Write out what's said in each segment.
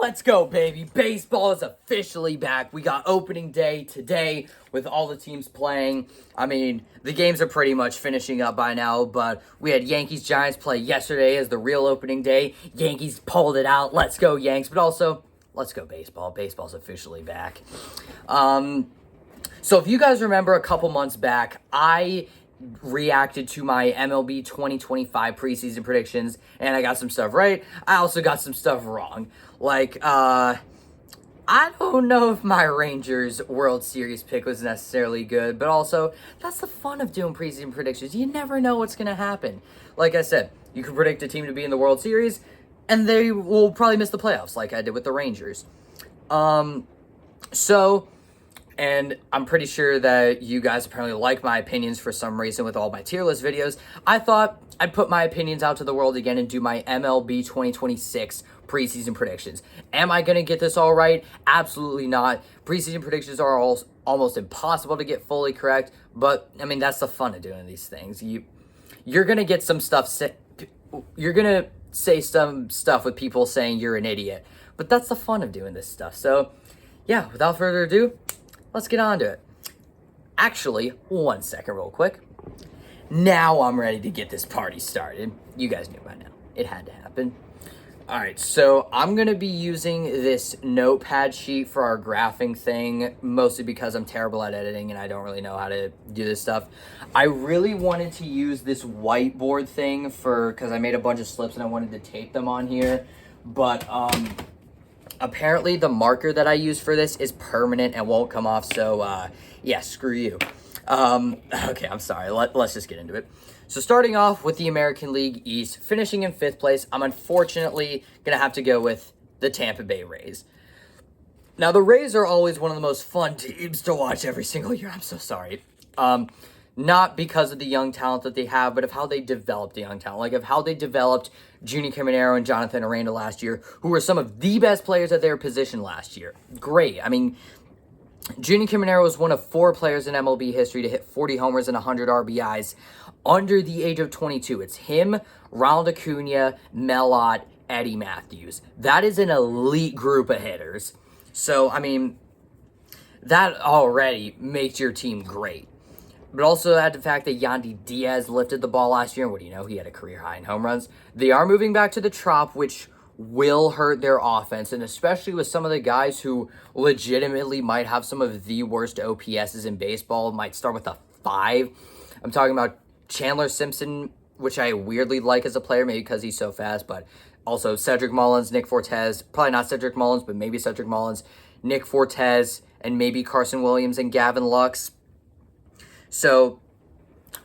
Let's go, baby. Baseball is officially back. We got opening day today with all the teams playing. I mean, the games are pretty much finishing up by now, but we had Yankees-Giants play yesterday as the real opening day. Yankees pulled it out. Let's go, Yanks. But also, let's go, baseball. Baseball's officially back. So if you guys remember a couple months back, I reacted to my MLB 2025 preseason predictions, and I got some stuff right. I also got some stuff wrong. Like, I don't know if my Rangers World Series pick was necessarily good, but also, that's the fun of doing preseason predictions. You never know what's going to happen. Like I said, you can predict a team to be in the World Series, and they will probably miss the playoffs, like I did with the Rangers. And I'm pretty sure that you guys apparently like my opinions for some reason with all my tier list videos. I thought I'd put my opinions out to the world again and do my MLB 2026 preseason predictions. Am I going to get this all right? Absolutely not. Preseason predictions are almost impossible to get fully correct, but I mean, that's the fun of doing these things. You're going to get some stuff, you're going to say some stuff with people saying you're an idiot, but that's the fun of doing this stuff. So yeah, without further ado, let's get on to it. Actually, 1 second real quick. Now I'm ready to get this party started. You guys knew by now. It had to happen. Alright, so I'm going to be using this notepad sheet for our graphing thing, mostly because I'm terrible at editing and I don't really know how to do this stuff. I really wanted to use this whiteboard thing because I made a bunch of slips and I wanted to tape them on here, but apparently the marker that I use for this is permanent and won't come off, so yeah, screw you. Okay, I'm sorry, let's just get into it. So starting off with the American League East, finishing in 5th place, I'm unfortunately going to have to go with the Tampa Bay Rays. Now, the Rays are always one of the most fun teams to watch every single year. I'm so sorry. Not because of the young talent that they have, but of how they developed the young talent. Like, of how they developed Junior Caminero and Jonathan Aranda last year, who were some of the best players at their position last year. Great. I mean, Junior Caminero was one of 4 players in MLB history to hit 40 homers and 100 RBIs under the age of 22. It's him, Ronald Acuna, Melott, Eddie Matthews. That is an elite group of hitters. So, I mean, that already makes your team great. But also add the fact that Yandy Diaz lifted the ball last year. And what do you know? He had a career high in home runs. They are moving back to the Trop, which will hurt their offense. And especially with some of the guys who legitimately might have some of the worst OPSs in baseball. Might start with a 5. I'm talking about Chandler Simpson, which I weirdly like as a player, maybe because he's so fast. But also Cedric Mullins, Nick Fortes. Probably not Cedric Mullins, but maybe Cedric Mullins, Nick Fortes, and maybe Carson Williams and Gavin Lux. So,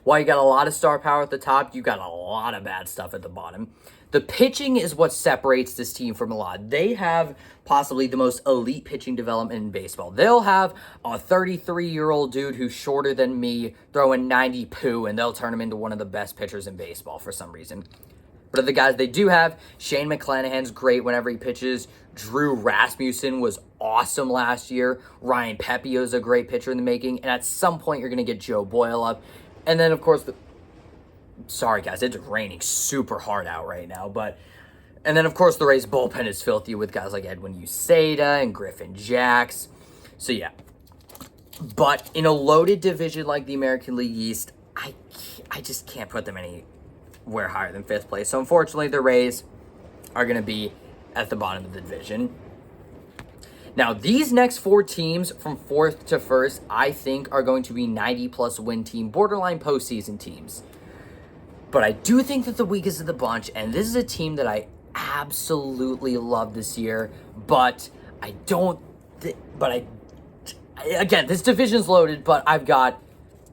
while you got a lot of star power at the top, you got a lot of bad stuff at the bottom. The pitching is what separates this team from a lot. They have possibly the most elite pitching development in baseball. They'll have a 33-year-old dude who's shorter than me throwing 90 poo, and they'll turn him into one of the best pitchers in baseball for some reason. But of the guys they do have, Shane McClanahan's great whenever he pitches. Drew Rasmussen was awesome last year. Ryan Pepio's a great pitcher in the making. And at some point, you're going to get Joe Boyle up. And then, of course, sorry, guys, it's raining super hard out right now. And then, of course, the Rays bullpen is filthy with guys like Edwin Uceda and Griffin Jacks. So, yeah. But in a loaded division like the American League East, I just can't put them anywhere higher than 5th place. So, unfortunately, the Rays are going to be at the bottom of the division. Now, these next 4 teams from 4th to 1st, I think are going to be 90-plus win team, borderline postseason teams. But I do think that the weakest of the bunch, and this is a team that I absolutely love this year, but again, this division's loaded, but I've got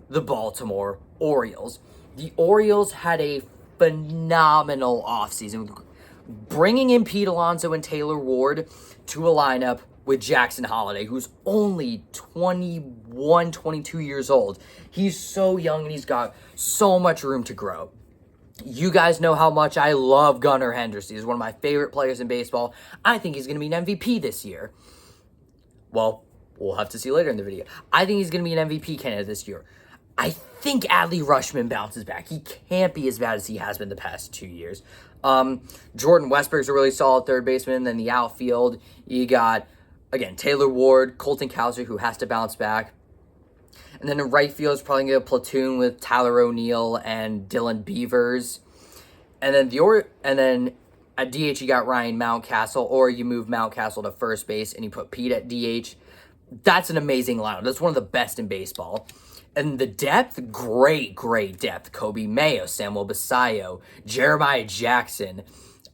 the Baltimore Orioles. The Orioles had a phenomenal offseason, bringing in Pete Alonso and Taylor Ward to a lineup with Jackson Holliday, who's only 21, 22 years old. He's so young and he's got so much room to grow. You guys know how much I love Gunnar Henderson. He's one of my favorite players in baseball. I think he's going to be an MVP this year. Well, we'll have to see later in the video. I think he's going to be an MVP candidate this year. I think Adley Rutschman bounces back. He can't be as bad as he has been the past 2 years. Jordan Westburg's a really solid third baseman. And then the outfield, you got, again, Taylor Ward, Colton Cowser, who has to bounce back. And then in right field is probably going to platoon with Tyler O'Neill and Dylan Beavers. And then at DH you got Ryan Mountcastle, or you move Mountcastle to first base and you put Pete at DH. That's an amazing lineup. That's one of the best in baseball. And the depth, great depth. Kobe Mayo, Samuel Basayo, Jeremiah Jackson.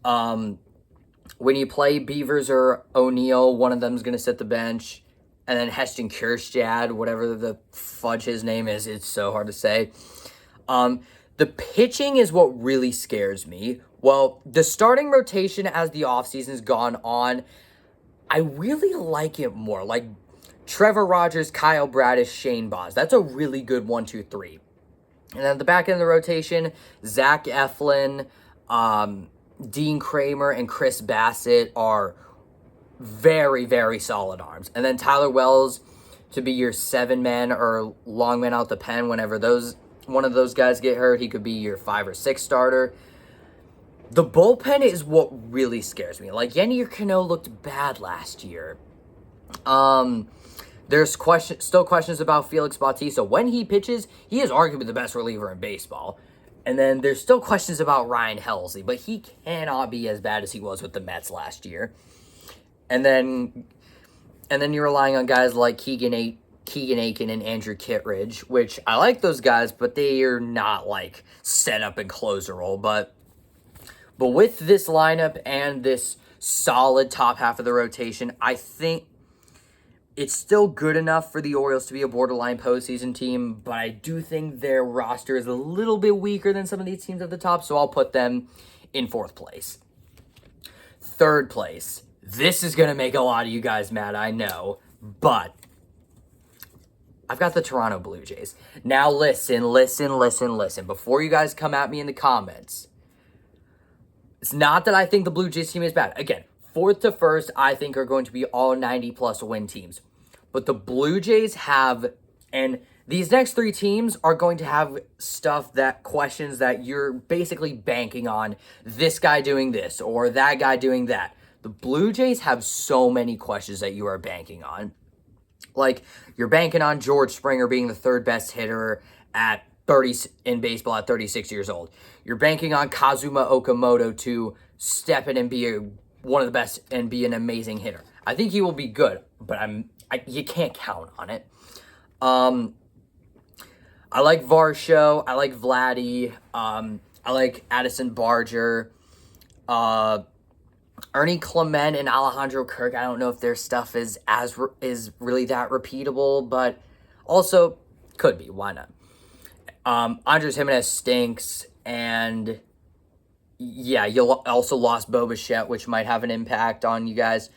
When you play Beavers or O'Neill, one of them is going to sit the bench. And then Heston Kjerstad, whatever the fudge his name is, it's so hard to say. The pitching is what really scares me. Well, the starting rotation as the offseason's gone on, I really like it more. Like Trevor Rogers, Kyle Bradish, Shane Baz. That's a really good 1, 2, 3. And then at the back end of the rotation, Zach Eflin, Dean Kramer, and Chris Bassett are very solid arms. And then Tyler Wells to be your 7-man or long man out the pen whenever one of those guys get hurt. He could be your 5 or 6 starter. The bullpen is what really scares me. Like, Yennier Cano looked bad last year. There's still questions about Felix Bautista. When he pitches, he is arguably the best reliever in baseball. And then there's still questions about Ryan Helsley, but he cannot be as bad as he was with the Mets last year. And then you're relying on guys like Keegan Aiken and Andrew Kittredge, which I like those guys, but they are not like set up and closer role. But with this lineup and this solid top half of the rotation, I think it's still good enough for the Orioles to be a borderline postseason team, but I do think their roster is a little bit weaker than some of these teams at the top, so I'll put them in 4th place. 3rd place. This is going to make a lot of you guys mad, I know, but I've got the Toronto Blue Jays. Now listen. Before you guys come at me in the comments, it's not that I think the Blue Jays team is bad. Again, 4th to 1st, I think are going to be all 90-plus win teams. But the Blue Jays have, and these next 3 teams are going to have questions that you're basically banking on this guy doing this or that guy doing that. The Blue Jays have so many questions that you are banking on. Like, you're banking on George Springer being the 3rd best hitter at 30 in baseball at 36 years old. You're banking on Kazuma Okamoto to step in and be one of the best and be an amazing hitter. I think he will be good, but you can't count on it. I like Varsho. I like Vladdy. I like Addison Barger. Ernie Clement and Alejandro Kirk. I don't know if their stuff is really that repeatable, but also could be. Why not? Andres Jimenez stinks, and yeah, you also lost Bo Bichette, which might have an impact on you guys.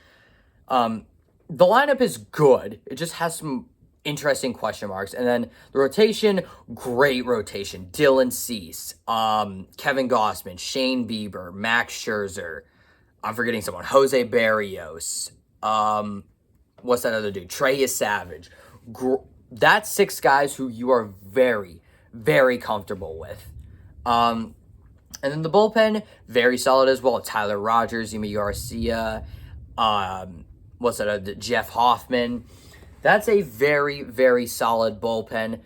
The lineup is good. It just has some interesting question marks. And then the rotation, great rotation. Dylan Cease, Kevin Gossman, Shane Bieber, Max Scherzer. I'm forgetting someone. Jose Barrios. What's that other dude? Trey Savage. That's 6 guys who you are very comfortable with. And then the bullpen, very solid as well. Tyler Rogers, Yimi Garcia, Jeff Hoffman. That's a very solid bullpen.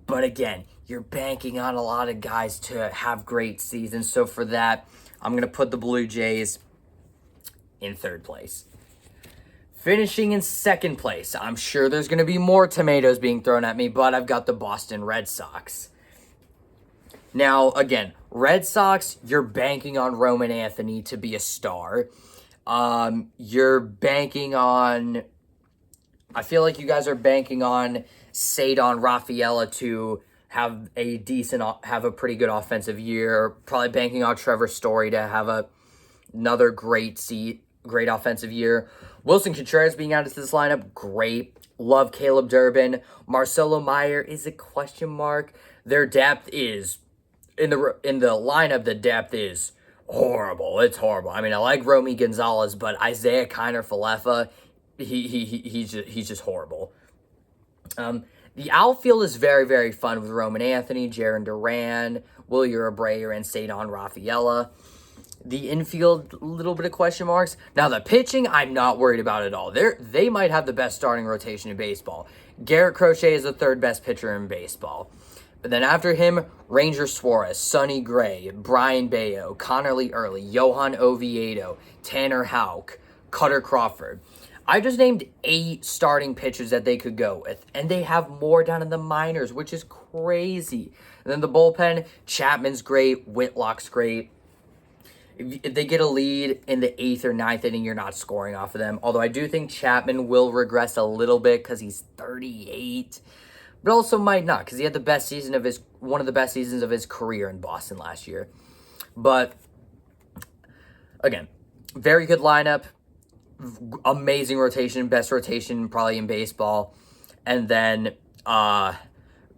But again, you're banking on a lot of guys to have great seasons. So for that, I'm going to put the Blue Jays in 3rd place. Finishing in 2nd place, I'm sure there's going to be more tomatoes being thrown at me, but I've got the Boston Red Sox. Now, again, Red Sox, you're banking on Roman Anthony to be a star. You're banking on, I feel like you guys are banking on Cedar Rafaela to have a pretty good offensive year. Probably banking on Trevor Story to have another great offensive year. Wilson Contreras being added to this lineup, great. Love Caleb Durbin. Marcelo Meyer is a question mark. Their depth is, in the lineup, the depth is horrible. It's horrible. I mean, I like Romy Gonzalez, but Isaiah Kiner Falefa, he's just horrible. The The outfield is very, very fun with Roman Anthony, Jaron Duran, Wilyer Abreu, and Cedon Rafaela. The infield, a little bit of question marks. Now, the pitching, I'm not worried about at all. They might have the best starting rotation in baseball. Garrett Crochet is the third best pitcher in baseball. But then after him, Ranger Suarez, Sonny Gray, Brian Bayo, Connerly Early, Johan Oviedo, Tanner Houck, Cutter Crawford. I just named 8 starting pitchers that they could go with, and they have more down in the minors, which is crazy. And then the bullpen, Chapman's great, Whitlock's great. If they get a lead in the 8th or 9th inning, you're not scoring off of them. Although I do think Chapman will regress a little bit because he's 38, but also might not because he had one of the best seasons of his career in Boston last year. But again, very good lineup. Amazing rotation, best rotation probably in baseball, and then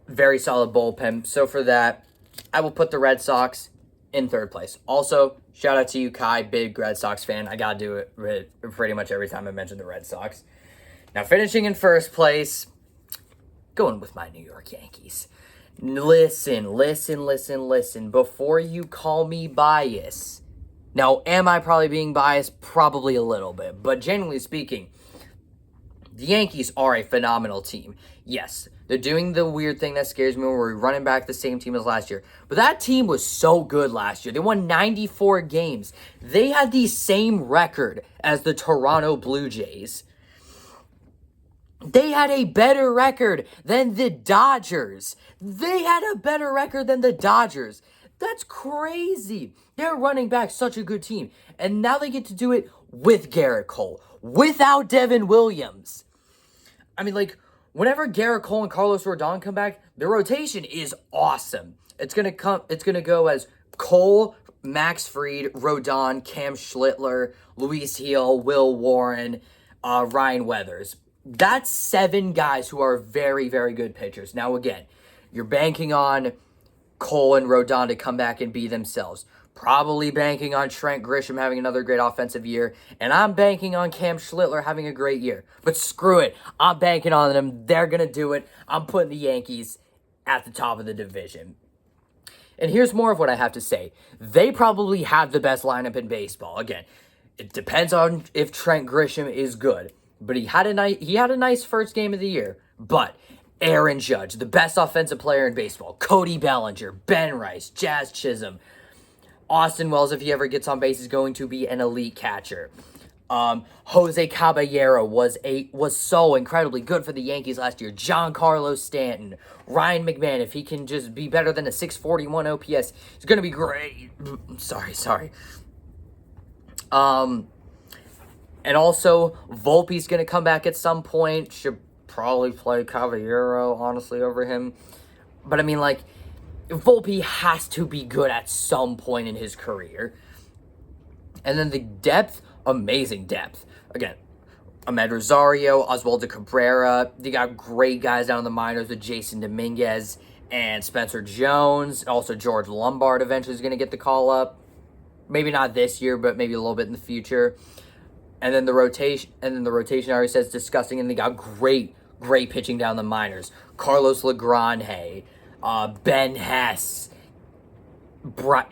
very solid bullpen. So for that, I will put the Red Sox in 3rd place. Also, shout out to you, Kai, big Red Sox fan. I gotta do it pretty much every time I mention the Red Sox. Now, finishing in 1st place, going with my New York Yankees. Listen. Before you call me biased. Now, am I probably being biased? Probably a little bit. But generally speaking, the Yankees are a phenomenal team. Yes, they're doing the weird thing that scares me where we're running back the same team as last year. But that team was so good last year. They won 94 games. They had the same record as the Toronto Blue Jays. They had a better record than the Dodgers. That's crazy. They're running back such a good team. And now they get to do it with Garrett Cole, without Devin Williams. I mean, whenever Garrett Cole and Carlos Rodon come back, the rotation is awesome. It's gonna go as Cole, Max Fried, Rodon, Cam Schlittler, Luis Hill, Will Warren, Ryan Weathers. That's 7 guys who are very, very good pitchers. Now, again, you're banking on Cole and Rodon to come back and be themselves. Probably banking on Trent Grisham having another great offensive year. And I'm banking on Cam Schlittler having a great year. But screw it. I'm banking on them. They're going to do it. I'm putting the Yankees at the top of the division. And here's more of what I have to say. They probably have the best lineup in baseball. Again, it depends on if Trent Grisham is good. But he had a nice first game of the year. But Aaron Judge, the best offensive player in baseball. Cody Bellinger, Ben Rice, Jazz Chisholm. Austin Wells, if he ever gets on base, is going to be an elite catcher. Jose Caballero was so incredibly good for the Yankees last year. Giancarlo Stanton, Ryan McMahon, if he can just be better than a 641 OPS, he's going to be great. Sorry. And also, Volpe's going to come back at some point. Should probably play Caballero, honestly, over him. But I mean, Volpe has to be good at some point in his career. And then the depth, amazing depth. Again, Ahmed Rosario, Oswaldo Cabrera. They got great guys down in the minors with Jason Dominguez and Spencer Jones. Also, George Lombard eventually is going to get the call up. Maybe not this year, but maybe a little bit in the future. And then the rotation I already said is disgusting. And they got great pitching down the minors. Carlos Legrand, Ben Hess. I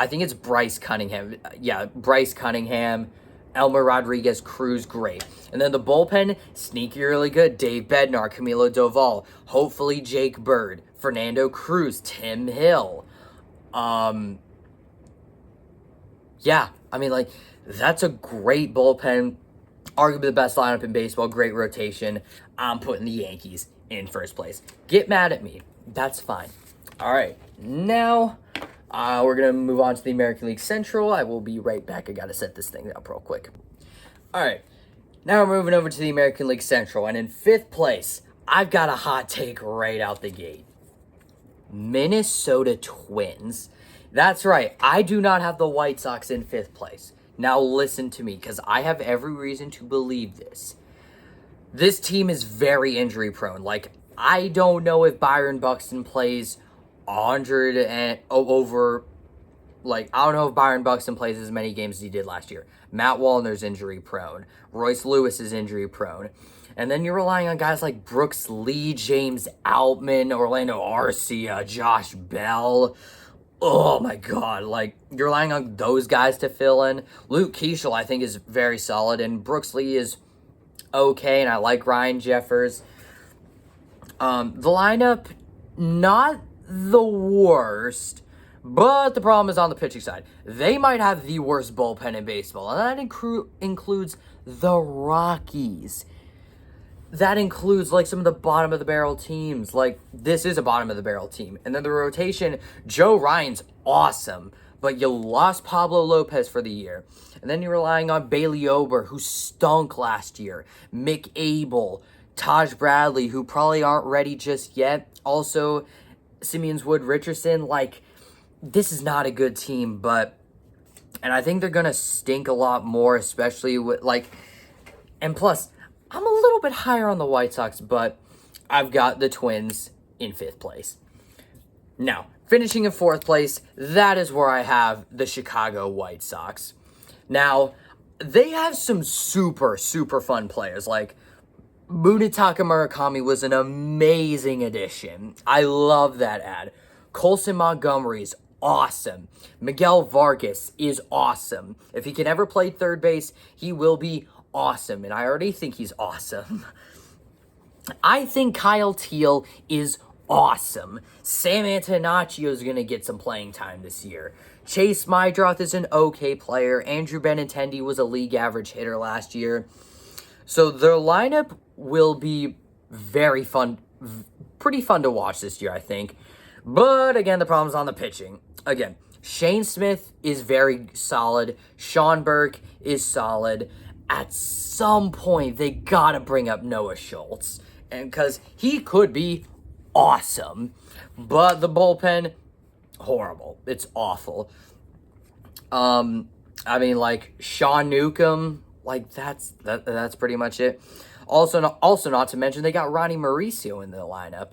think it's Bryce Cunningham. Yeah, Bryce Cunningham. Elmer Rodriguez, Cruz, great. And then the bullpen, sneaky really good. Dave Bednar, Camilo Doval. Hopefully Jake Bird. Fernando Cruz, Tim Hill. Yeah, I mean, that's a great bullpen. Arguably the best lineup in baseball. Great rotation. I'm putting the Yankees in 1st place. Get mad at me. That's fine. All right. Now, we're going to move on to the American League Central. I will be right back. I got to set this thing up real quick. All right. Now we're moving over to the American League Central. And in 5th place, I've got a hot take right out the gate. Minnesota Twins. That's right. I do not have the White Sox in 5th place. Now listen to me, because I have every reason to believe this. This team is very injury prone. I don't know if Byron Buxton plays 100 and over Like, I don't know if Byron Buxton plays as many games as he did last year. Matt Wallner's injury prone. Royce Lewis is injury prone. And then you're relying on guys like Brooks Lee, James Outman, Orlando Arcia, Josh Bell. Oh my God. Like, you're relying on those guys to fill in. Luke Keeschel, I think, is very solid. And Brooks Lee is okay. And I like Ryan Jeffers. The lineup, not the worst. But the problem is on the pitching side. They might have the worst bullpen in baseball. And that includes the Rockies. That includes, like, some of the bottom-of-the-barrel teams. Like, this is a bottom-of-the-barrel team. And then the rotation, Joe Ryan's awesome. But you lost Pablo Lopez for the year. And then you're relying on Bailey Ober, who stunk last year. Mick Abel, Taj Bradley, who probably aren't ready just yet. Also, Simeons Wood Richardson. Like, this is not a good team, but... And I think they're going to stink a lot more, especially with, like... And plus... I'm a little bit higher on the White Sox, but I've got the Twins in 5th place. Now, finishing in 4th place, that is where I have the Chicago White Sox. Now, they have some super, super fun players. Like, Munetaka Murakami was an amazing addition. I love that ad. Colson Montgomery's awesome. Miguel Vargas is awesome. If he can ever play third base, he will be awesome, and I already think he's awesome. I think Kyle Teal is awesome. Sam Antonaccio is going to get some playing time this year. Chase Mydroth is an okay player. Andrew Benintendi was a league average hitter last year. So their lineup will be very fun, pretty fun to watch this year, I think. But again, the problem's on the pitching. Again, Shane Smith is very solid. Sean Burke is solid. At some point, they gotta bring up Noah Schultz, and because he could be awesome, but the bullpen, horrible. It's awful. I mean, like Sean Newcomb, like that's pretty much it. Also not to mention they got Ronnie Mauricio in the lineup.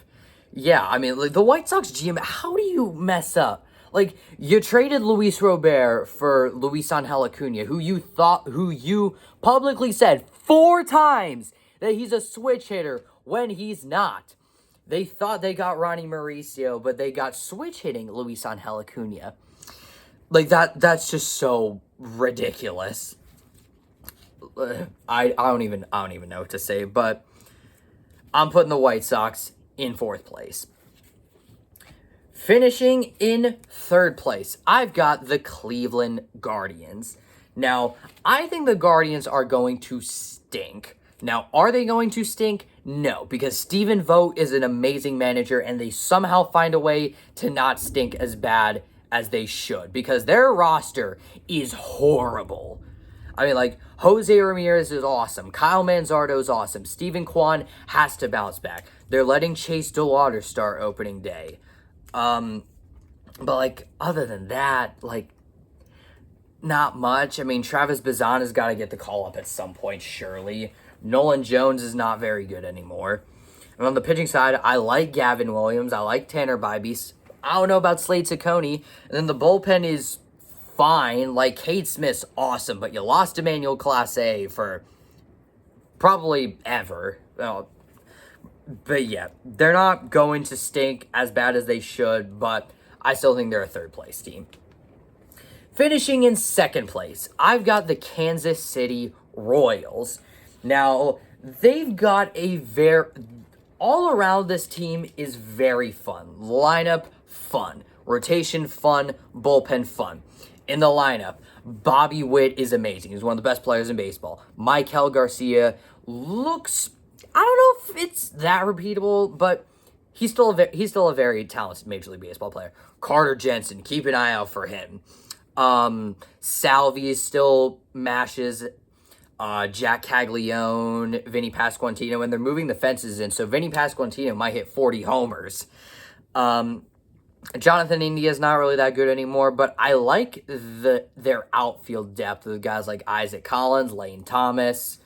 Yeah, I mean, like the White Sox GM, how do you mess up? Like, you traded Luis Robert for Luis Angel Acuna, who you publicly said 4 times that he's a switch hitter when he's not. They thought they got Ronnie Mauricio, but they got switch hitting Luis Angel Acuna. Like, that's just so ridiculous. I don't even know what to say, but I'm putting the White Sox in 4th place. Finishing in 3rd place, I've got the Cleveland Guardians. Now, I think the Guardians are going to stink. Now, are they going to stink? No, because Stephen Vogt is an amazing manager, and they somehow find a way to not stink as bad as they should, because their roster is horrible. I mean, like, Jose Ramirez is awesome. Kyle Manzardo is awesome. Steven Kwan has to bounce back. They're letting Chase DeLauder start opening day. But, like, other than that, like, not much. I mean, Travis Bazan has got to get the call up at some point, surely. Nolan Jones is not very good anymore. And on the pitching side, I like Gavin Williams. I like Tanner Bybee. I don't know about Slade Ciccone. And then the bullpen is fine. Like, Cade Smith's awesome, but you lost Emmanuel Clase for probably ever. But yeah, they're not going to stink as bad as they should, but I still think they're a 3rd place team. Finishing in 2nd place, I've got the Kansas City Royals. Now, they've got all around this team is very fun. Lineup, fun. Rotation, fun. Bullpen, fun. In the lineup, Bobby Witt is amazing. He's one of the best players in baseball. Michael Garcia looks... I don't know if it's that repeatable, but he's still a very talented Major League Baseball player. Carter Jensen, keep an eye out for him. Salvi still mashes. Jack Caglione, Vinny Pasquantino, and they're moving the fences in, so Vinny Pasquantino might hit 40 homers. Jonathan India is not really that good anymore, but I like their outfield depth with guys like Isaac Collins, Lane Thomas.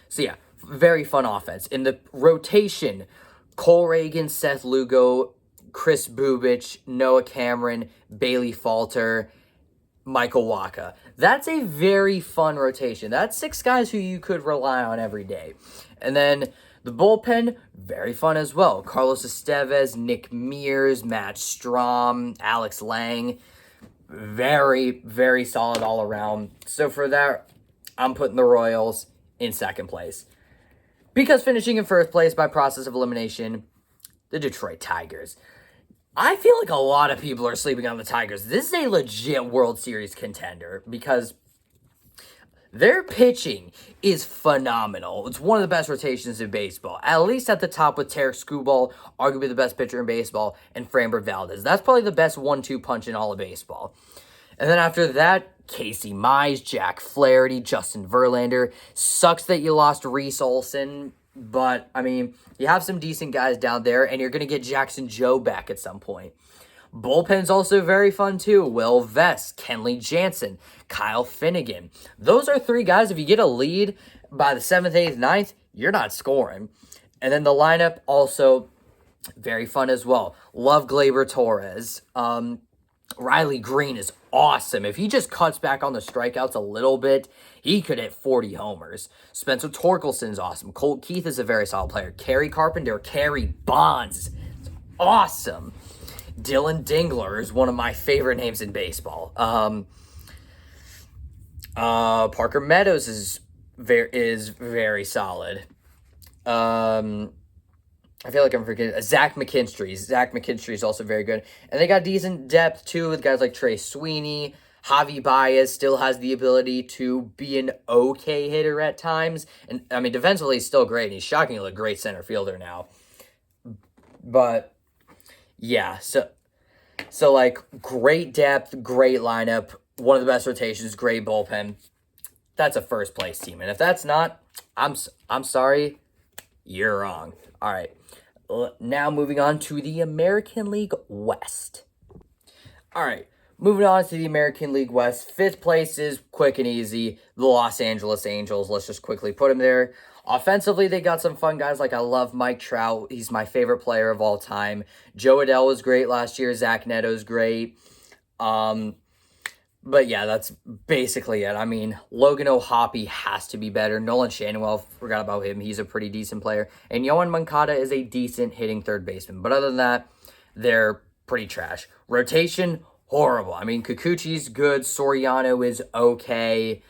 So yeah, very fun offense. In the rotation, Cole Reagan, Seth Lugo, Chris Bubich, Noah Cameron, Bailey Falter, Michael Waka. That's a very fun rotation. That's 6 guys who you could rely on every day. And then the bullpen, very fun as well. Carlos Estevez, Nick Mears, Matt Strom, Alex Lang. Very, very solid all around. So for that, I'm putting the Royals in second place. Because finishing in first place by process of elimination, the Detroit Tigers. I feel like a lot of people are sleeping on the Tigers. This is a legit World Series contender because their pitching is phenomenal. It's one of the best rotations in baseball. At least at the top with Tarek Skubal, arguably the best pitcher in baseball, and Framber Valdez. That's probably the best 1-2 punch in all of baseball. And then after that, Casey Mize, Jack Flaherty, Justin Verlander. Sucks that you lost Reese Olson, but, I mean, you have some decent guys down there, and you're going to get Jackson Joe back at some point. Bullpen's also very fun, too. Will Vest, Kenley Jansen, Kyle Finnegan. Those are 3 guys, if you get a lead by the 7th, 8th, 9th, you're not scoring. And then the lineup, also very fun as well. Love Gleyber Torres. Riley Green is awesome. If he just cuts back on the strikeouts a little bit, he could hit 40 homers. Spencer Torkelson's awesome. Colt Keith is a very solid player. Kerry Carpenter, Kerry Bonds, it's awesome. Dylan Dingler is one of my favorite names in baseball. Parker Meadows is very solid. I feel like I'm forgetting. Zach McKinstry. Zach McKinstry is also very good. And they got decent depth, too, with guys like Trey Sweeney. Javi Baez still has the ability to be an okay hitter at times. And, I mean, defensively, he's still great. And he's shockingly a great center fielder now. But, yeah. So like, great depth, great lineup. One of the best rotations, great bullpen. That's a first-place team. And if that's not, I'm sorry, you're wrong. All right. Now moving on to the American League West. All right. Moving on to the American League West. 5th place is quick and easy. The Los Angeles Angels. Let's just quickly put them there. Offensively, they got some fun guys. Like, I love Mike Trout. He's my favorite player of all time. Joe Adell was great last year. Zach Neto's great. But yeah, that's basically it. I mean, Logan O'Hoppe has to be better. Nolan Schanuel, forgot about him. He's a pretty decent player. And Yohan Moncada is a decent hitting third baseman. But other than that, they're pretty trash. Rotation, horrible. I mean, Kikuchi's good. Soriano is okay.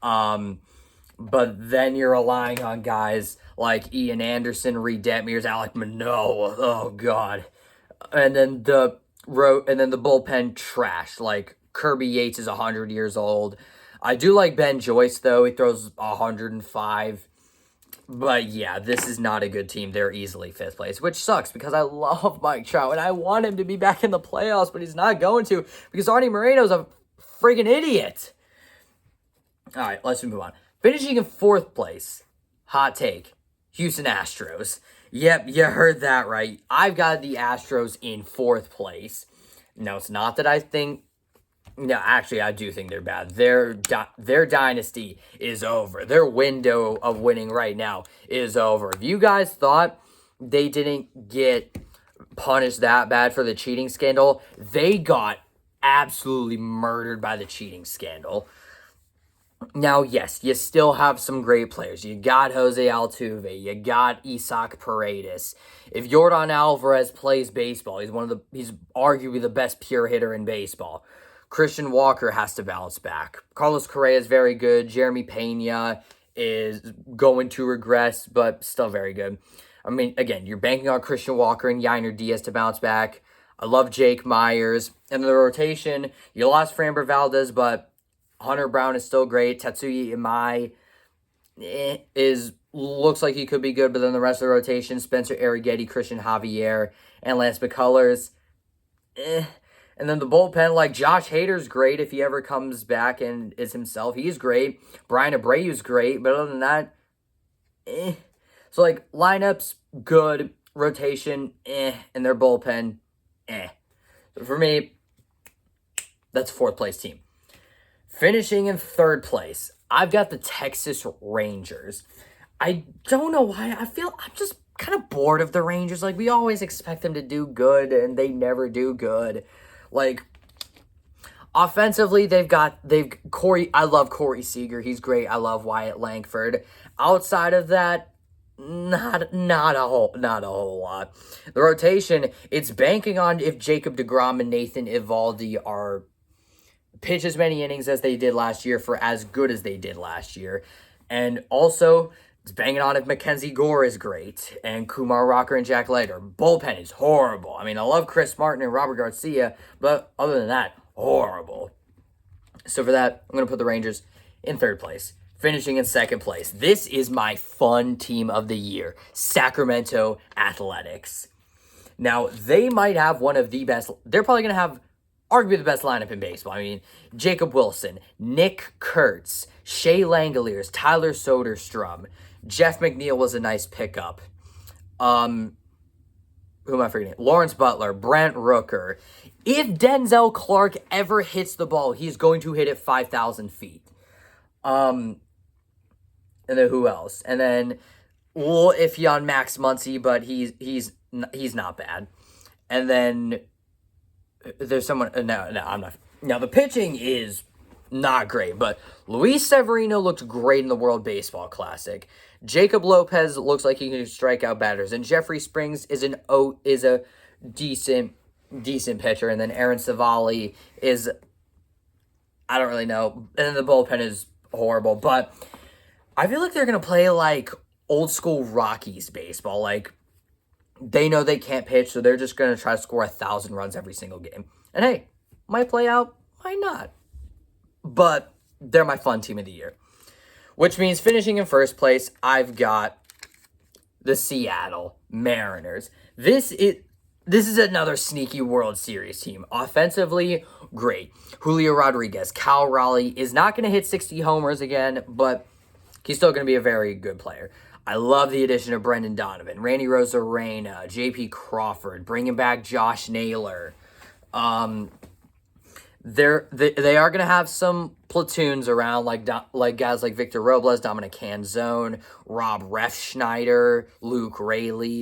But then you're relying on guys like Ian Anderson, Reed Detmers, Alec Manoah. Oh, God. And then the bullpen trash. Like, Kirby Yates is 100 years old. I do like Ben Joyce, though. He throws 105. But, yeah, this is not a good team. They're easily 5th place, which sucks because I love Mike Trout, and I want him to be back in the playoffs, but he's not going to because Artie Moreno's a friggin' idiot. All right, let's move on. Finishing in 4th place, hot take, Houston Astros. Yep, you heard that right. I've got the Astros in 4th place. No, it's not that I think... No, actually, I do think they're bad. Their dynasty is over. Their window of winning right now is over. If you guys thought they didn't get punished that bad for the cheating scandal, they got absolutely murdered by the cheating scandal. Now, yes, you still have some great players. You got Jose Altuve. You got Isaac Paredes. If Yordan Alvarez plays baseball, he's arguably the best pure hitter in baseball. Christian Walker has to bounce back. Carlos Correa is very good. Jeremy Pena is going to regress, but still very good. I mean, again, you're banking on Christian Walker and Yainer Diaz to bounce back. I love Jake Myers. And the rotation, you lost Framber Valdez, but Hunter Brown is still great. Tetsuya Imai looks like he could be good, but then the rest of the rotation, Spencer Arrighetti, Christian Javier, and Lance McCullers, And then the bullpen, like Josh Hader's great if he ever comes back and is himself. He's great. Brian Abreu's great, but other than that, So, like, lineups, good. Rotation, and their bullpen, So for me, that's a 4th place team. Finishing in 3rd place, I've got the Texas Rangers. I don't know why. I feel I'm just kind of bored of the Rangers. Like, we always expect them to do good, and they never do good. Like, offensively, they've Corey. I love Corey Seager. He's great. I love Wyatt Langford. Outside of that, not a whole lot. The rotation, it's banking on if Jacob deGrom and Nathan Eovaldi are pitch as many innings as they did last year for as good as they did last year. And also, it's banging on if Mackenzie Gore is great and Kumar Rocker and Jack Leiter. Bullpen is horrible. I mean, I love Chris Martin and Robert Garcia, but other than that, horrible. So for that, I'm going to put the Rangers in third place, finishing in second place. This is my fun team of the year, Sacramento Athletics. Now, they might have one of the best, they're probably going to have arguably the best lineup in baseball. I mean, Jacob Wilson, Nick Kurtz, Shea Langoliers, Tyler Soderstrom, Jeff McNeil was a nice pickup. Who am I forgetting? Lawrence Butler, Brent Rooker. If Denzel Clark ever hits the ball, he's going to hit it 5,000 feet. And then who else? And then a little iffy on Max Muncy, but he's not bad. And then there's someone. No, I'm not. Now the pitching is not great, but Luis Severino looked great in the World Baseball Classic. Jacob Lopez looks like he can strike out batters, and Jeffrey Springs is a decent pitcher, and then Aaron Savali is, I don't really know, and then the bullpen is horrible, but I feel like they're gonna play like old school Rockies baseball. Like, they know they can't pitch, so they're just gonna try to score 1,000 runs every single game. And hey, might play out, might not. But they're my fun team of the year. Which means finishing in first place, I've got the Seattle Mariners. This is another sneaky World Series team. Offensively, great. Julio Rodriguez, Cal Raleigh is not going to hit 60 homers again, but he's still going to be a very good player. I love the addition of Brendan Donovan, Randy Rosarena, J.P. Crawford, bringing back Josh Naylor. They are going to have some platoons around, like guys like Victor Robles, Dominic Canzone, Rob Refschneider, Luke Rayleigh.